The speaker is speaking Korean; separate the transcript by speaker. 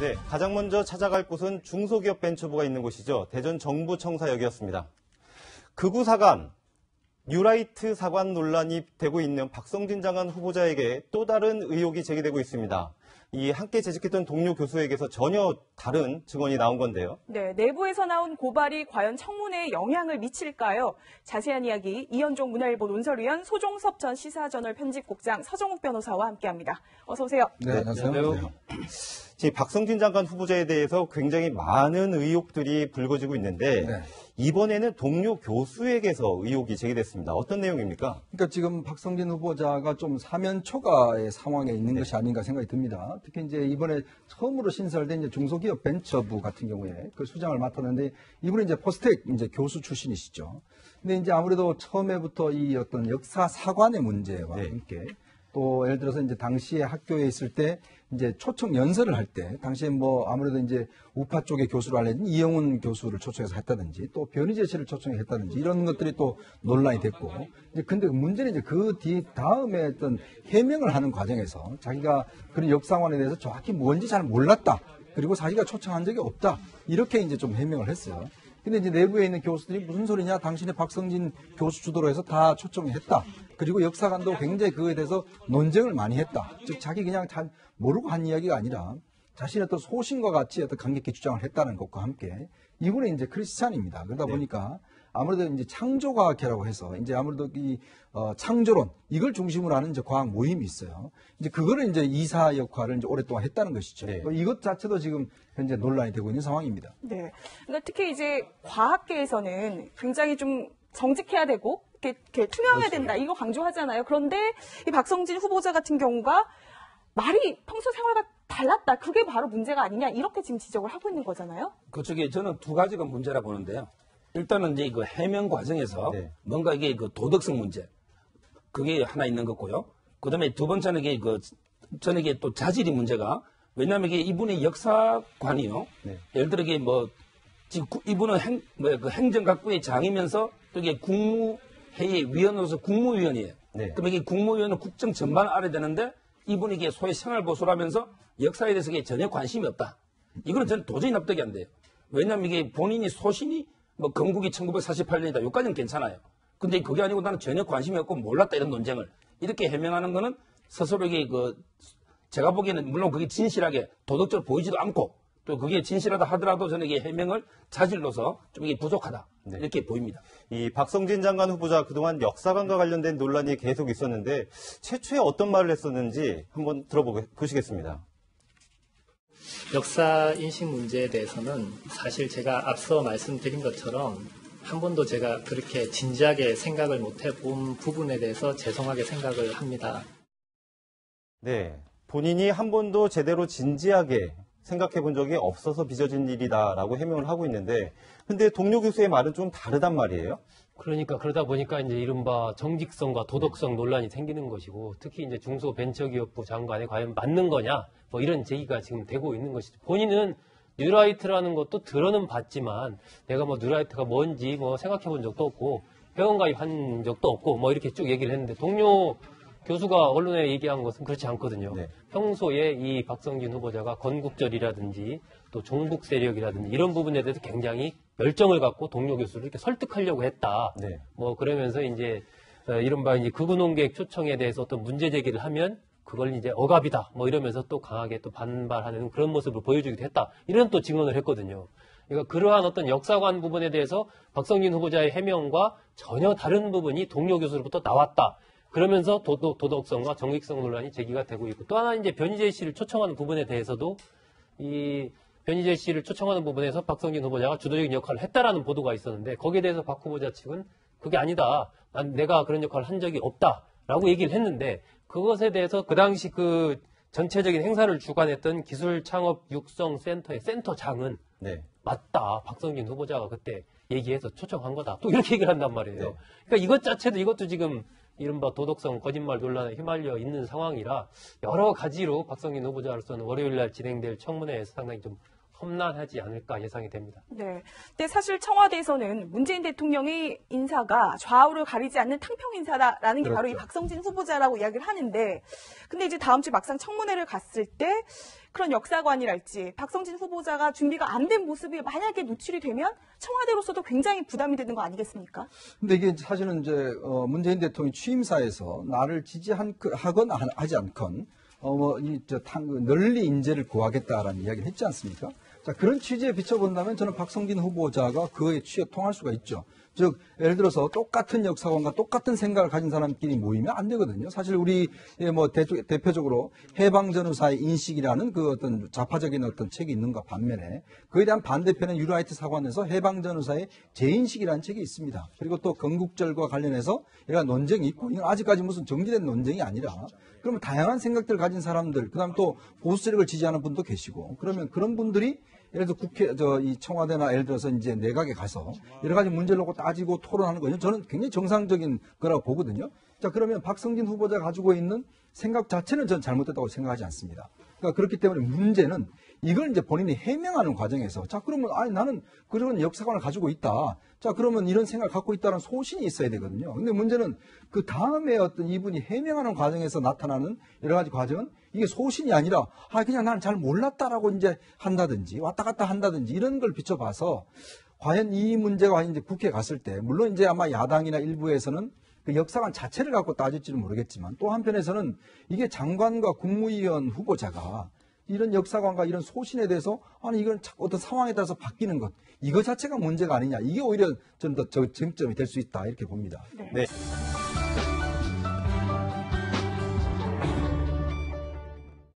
Speaker 1: 네, 가장 먼저 찾아갈 곳은 중소기업 벤처부가 있는 곳이죠. 대전 정부청사역이었습니다. 극우 사관, 뉴라이트 사관 논란이 되고 있는 박성진 장관 후보자에게 또 다른 의혹이 제기되고 있습니다. 이 함께 재직했던 동료 교수에게서 전혀 다른 증언이 나온 건데요.
Speaker 2: 네, 내부에서 나온 고발이 과연 청문회에 영향을 미칠까요? 자세한 이야기 이현종 문화일보 논설위원, 소종섭 전 시사저널 편집국장, 서정욱 변호사와 함께합니다. 어서 오세요.
Speaker 3: 네, 안녕하세요.
Speaker 1: 박성진 장관 후보자에 대해서 굉장히 많은 의혹들이 불거지고 있는데
Speaker 3: 네.
Speaker 1: 이번에는 동료 교수에게서 의혹이 제기됐습니다. 어떤 내용입니까?
Speaker 3: 그러니까 지금 박성진 후보자가 좀 사면 초과의 상황에 있는 것이 아닌가 생각이 듭니다. 특히 이제 이번에 처음으로 신설된 이제 중소기업 벤처부 같은 경우에 그 수장을 맡았는데 이분은 이제 포스텍 이제 교수 출신이시죠. 근데 이제 아무래도 처음에부터 이 어떤 역사 사관의 문제와 함께 또 예를 들어서 이제 당시에 학교에 있을 때 이제 초청 연설을 할 때 당시에 뭐 아무래도 이제 우파 쪽의 교수로 알려진 이영훈 교수를 초청해서 했다든지 또 변희재 씨를 초청했다든지 이런 것들이 또 논란이 됐고 이제 근데 문제는 이제 그 다음에 어떤 해명을 하는 과정에서 자기가 그런 역사관에 대해서 정확히 뭔지 잘 몰랐다. 그리고 자기가 초청한 적이 없다. 이렇게 이제 좀 해명을 했어요. 근데 이제 내부에 있는 교수들이 무슨 소리냐? 당신의 박성진 교수 주도로 해서 다 초청했다. 그리고 역사관도 굉장히 그거에 대해서 논쟁을 많이 했다. 즉 자기 그냥 잘 모르고 한 이야기가 아니라 자신의 어떤 소신과 같이 어떤 강력히 주장을 했다는 것과 함께 이분은 이제 크리스찬입니다. 그러다 보니까 아무래도 이제 창조과학회라고 해서 이제 아무래도 이 창조론 이걸 중심으로 하는 이제 과학 모임이 있어요. 이제 그거를 이제 이사 역할을 이제 오랫동안 했다는 것이죠. 이것 자체도 지금 현재 논란이 되고 있는 상황입니다.
Speaker 2: 네. 그러니까 특히 이제 과학계에서는 굉장히 좀 정직해야 되고 이렇게 투명해야 된다. 이거 강조하잖아요. 그런데 이 박성진 후보자 같은 경우가 말이 평소 생활과 달랐다. 그게 바로 문제가 아니냐. 이렇게 지금 지적을 하고 있는 거잖아요.
Speaker 4: 그쪽에 저는 두 가지가 문제라 보는데요. 일단은 이제 그 해명 과정에서 뭔가 이게 그 도덕성 문제. 그게 하나 있는 거고요. 그 다음에 두 번째는 이게 저는 이게 또 자질이 문제가 왜냐하면 이게 이분의 역사관이요. 예를 들어 이게 뭐 지금 이분은 행정각부의 장이면서 또 이게 국무회의 위원으로서 국무위원이에요. 그럼 이게 국무위원은 국정 전반을 알아야 되는데 이분이 이게 소위 생활보수라면서 역사에 대해서 이게 전혀 관심이 없다. 이거는 저는 도저히 납득이 안 돼요. 왜냐하면 이게 본인이 소신이 뭐 건국이 1948년이다. 여기까지는 괜찮아요. 근데 그게 아니고 나는 전혀 관심이 없고 몰랐다 이런 논쟁을 이렇게 해명하는 거는 스스로에게 제가 보기에는 물론 그게 진실하게 도덕적으로 보이지도 않고 또 그게 진실하다 하더라도 저는 이게 해명을 자질로서 좀 이게 부족하다. 이렇게 보입니다.
Speaker 1: 이 박성진 장관 후보자 그동안 역사관과 관련된 논란이 계속 있었는데 최초에 어떤 말을 했었는지 한번 들어보시겠습니다.
Speaker 5: 역사 인식 문제에 대해서는 사실 제가 앞서 말씀드린 것처럼 한 번도 제가 그렇게 진지하게 생각을 못 해본 부분에 대해서 죄송하게 생각을 합니다.
Speaker 1: 네, 본인이 한 번도 제대로 진지하게 생각해 본 적이 없어서 빚어진 일이다라고 해명을 하고 있는데 근데 동료 교수의 말은 좀 다르단 말이에요?
Speaker 6: 그러니까 그러다 보니까 이제 이른바 정직성과 도덕성 논란이 생기는 것이고 특히 이제 중소벤처기업부 장관에 과연 맞는 거냐 뭐 이런 제기가 지금 되고 있는 것이죠. 본인은 뉴라이트라는 것도 들어는 봤지만 내가 뭐 뉴라이트가 뭔지 뭐 생각해 본 적도 없고 회원 가입한 적도 없고 뭐 이렇게 쭉 얘기를 했는데 동료 교수가 언론에 얘기한 것은 그렇지 않거든요. 평소에 이 박성진 후보자가 건국절이라든지 또 종북 세력이라든지 이런 부분에 대해서 굉장히 열정을 갖고 동료 교수를 이렇게 설득하려고 했다. 뭐 그러면서 이제 이른바 이제 극우 농객 초청에 대해서 어떤 문제 제기를 하면 그걸 이제 억압이다. 뭐 이러면서 또 강하게 또 반발하는 그런 모습을 보여주기도 했다. 이런 또 증언을 했거든요. 그러니까 그러한 어떤 역사관 부분에 대해서 박성진 후보자의 해명과 전혀 다른 부분이 동료 교수로부터 나왔다. 그러면서 도덕성과 정직성 논란이 제기가 되고 있고 또 하나 이제 변희재 씨를 초청하는 부분에 대해서도 이 변희재 씨를 초청하는 부분에서 박성진 후보자가 주도적인 역할을 했다라는 보도가 있었는데 거기에 대해서 박 후보자 측은 그게 아니다. 내가 그런 역할을 한 적이 없다라고 얘기를 했는데 그것에 대해서 그 당시 그 전체적인 행사를 주관했던 기술창업육성센터의 센터장은 맞다. 박성진 후보자가 그때 얘기해서 초청한 거다. 또 이렇게 얘기를 한단 말이에요. 그러니까 이것 자체도 이것도 지금 이른바 도덕성 거짓말 논란에 휘말려 있는 상황이라 여러 가지로 박성진 후보자로서는 월요일 날 진행될 청문회에서 상당히 좀 험난하지 않을까 예상이 됩니다.
Speaker 2: 네. 근데 사실 청와대에서는 문재인 대통령의 인사가 좌우를 가리지 않는 탕평 인사다라는 게 바로 이
Speaker 3: 그렇죠.
Speaker 2: 박성진 후보자라고 이야기를 하는데, 근데 이제 다음 주 막상 청문회를 갔을 때 그런 역사관이랄지 박성진 후보자가 준비가 안 된 모습이 만약에 노출이 되면 청와대로서도 굉장히 부담이 되는 거 아니겠습니까?
Speaker 3: 근데 이게 사실은 이제 문재인 대통령 취임사에서 나를 지지하건 하지 않건 널리 인재를 구하겠다라는 이야기를 했지 않습니까? 자, 그런 취지에 비춰본다면 저는 박성진 후보자가 그에 취해 통할 수가 있죠. 즉, 예를 들어서 똑같은 역사관과 똑같은 생각을 가진 사람끼리 모이면 안 되거든요. 사실 우리 대표적으로 해방전후사의 인식이라는 그 어떤 좌파적인 어떤 책이 있는가 반면에 그에 대한 반대편의 유라이트 사관에서 해방전후사의 재인식이라는 책이 있습니다. 그리고 또 건국절과 관련해서 이런 논쟁이 있고 이건 아직까지 무슨 정리된 논쟁이 아니라 그러면 다양한 생각들을 가진 사람들, 그다음 또 보수 세력을 지지하는 분도 계시고 그러면 그런 분들이 예를 들어 이 청와대나 예를 들어서 이제 내각에 가서 여러 가지 문제를 놓고 따지고 토론하는 거는 저는 굉장히 정상적인 거라고 보거든요. 자, 그러면 박성진 후보자가 가지고 있는 생각 자체는 저는 잘못됐다고 생각하지 않습니다. 그러니까 그렇기 때문에 문제는 이걸 이제 본인이 해명하는 과정에서 자, 그러면 나는 그런 역사관을 가지고 있다. 자, 그러면 이런 생각을 갖고 있다는 소신이 있어야 되거든요. 근데 문제는 그 다음에 어떤 이분이 해명하는 과정에서 나타나는 여러 가지 과정은 이게 소신이 아니라 그냥 난 잘 몰랐다라고 이제 한다든지 왔다 갔다 한다든지 이런 걸 비춰봐서 과연 이 문제가 이제 국회에 갔을 때 물론 이제 아마 야당이나 일부에서는 그 역사관 자체를 갖고 따질지는 모르겠지만 또 한편에서는 이게 장관과 국무위원 후보자가 이런 역사관과 이런 소신에 대해서 이건 어떤 상황에 따라서 바뀌는 것 이거 자체가 문제가 아니냐 이게 오히려 저는 더 쟁점이 될 수 있다 이렇게 봅니다.
Speaker 1: 네.